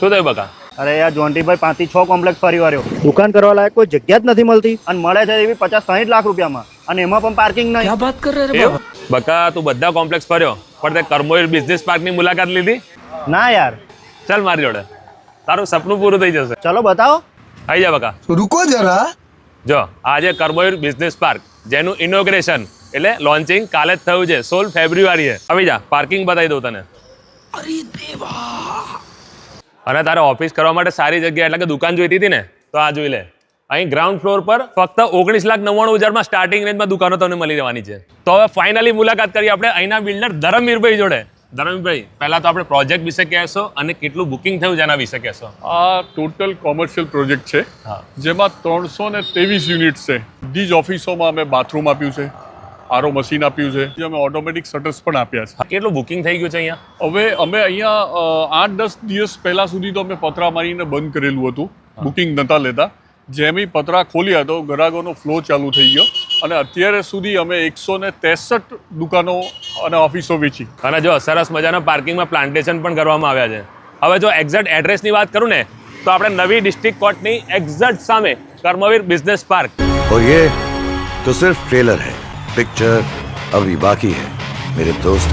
શું થયું બકા? અરે યાર જોન્ટીભાઈ 5 થી 6 કોમ્પ્લેક્સ ફરી વર્યો, દુકાન કરવા લાયક કોઈ જગ્યા જ નથી મળતી અને મળે છે એવી 50-60 લાખ રૂપિયામાં, અને એમાં પણ પાર્કિંગ નહીં. क्या बात कर रहे हैं બકા તું બધા કોમ્પ્લેક્સ ફર્યો પણ તે કર્મોઈર બિઝનેસ પાર્કની મુલાકાત લીધી? ના યાર. ચાલ મારી જોડે, તારું સપનું પૂરું થઈ જશે. ચલો બતાવો. આવી જા બકા. रुको जरा। જો આજે કર્મોઈર બિઝનેસ પાર્ક જેનું ઇનોગ્રેશન એટલે લોન્ચિંગ કાલે જ થયું છે, 16 ફેબ્રુઆરીએ. આવી જા, પાર્કિંગ બતાવી દઉં તને. अरे देवा। અને તારે ઓફિસ કરવા માટે સારી જગ્યા એટલે કે દુકાન જોઈતી હતી ને, તો આ જોઈ લે. અહીં ગ્રાઉન્ડ ફ્લોર પર ફક્ત 19,99,000 સ્ટાર્ટિંગ રેન્જમાં દુકાનો તમને મળી રહેવાની છે. તો હવે ફાઇનલી મુલાકાત કરીએ આપણે અહીંના બિલ્ડર ધરમવીરભાઈ જોડે. ધરમવીરભાઈ, પહેલા તો આપણે પ્રોજેક્ટ વિશે કહેશો અને કેટલું બુકિંગ થયું જેના વિશે કહેશો. આ ટોટલ કોમર્શિયલ પ્રોજેક્ટ છે, જેમાં 323 યુનિટ છે. બધી જ ઓફિસોમાં અમે બાથરૂમ આપ્યું છે, આરો મશીન આપ્યું છે, અમે ઓટોમેટિક શટર્સ પણ આપ્યા છે. કેટલું બુકિંગ થઈ ગયું છે અહીંયા? હવે અમે અહીંયા 8-10 દિવસ પહેલા સુધી તો અમે પતરા મારીને બંધ કરેલું હતું, બુકિંગ નહોતા લેતા. જેમ પતરા ખોલ્યા તો ગ્રાહકોનો ફ્લો ચાલુ થઈ ગયો અને અત્યારે સુધી અમે 163 દુકાનો અને ઓફિસો વેચી. અને જો સરસ મજાના પાર્કિંગમાં પ્લાન્ટેશન પણ કરવામાં આવ્યા છે. હવે જો એક્ઝેક્ટ એડ્રેસની વાત કરું ને, તો આપણે નવી ડિસ્ટ્રિક્ટ કોર્ટની એક્ઝેક્ટ સામે કર્મવીર બિઝનેસ પાર્ક. और ये तो सिर्फ ट्रेलर है, पिक्चर अभी बाकी है मेरे दोस्त।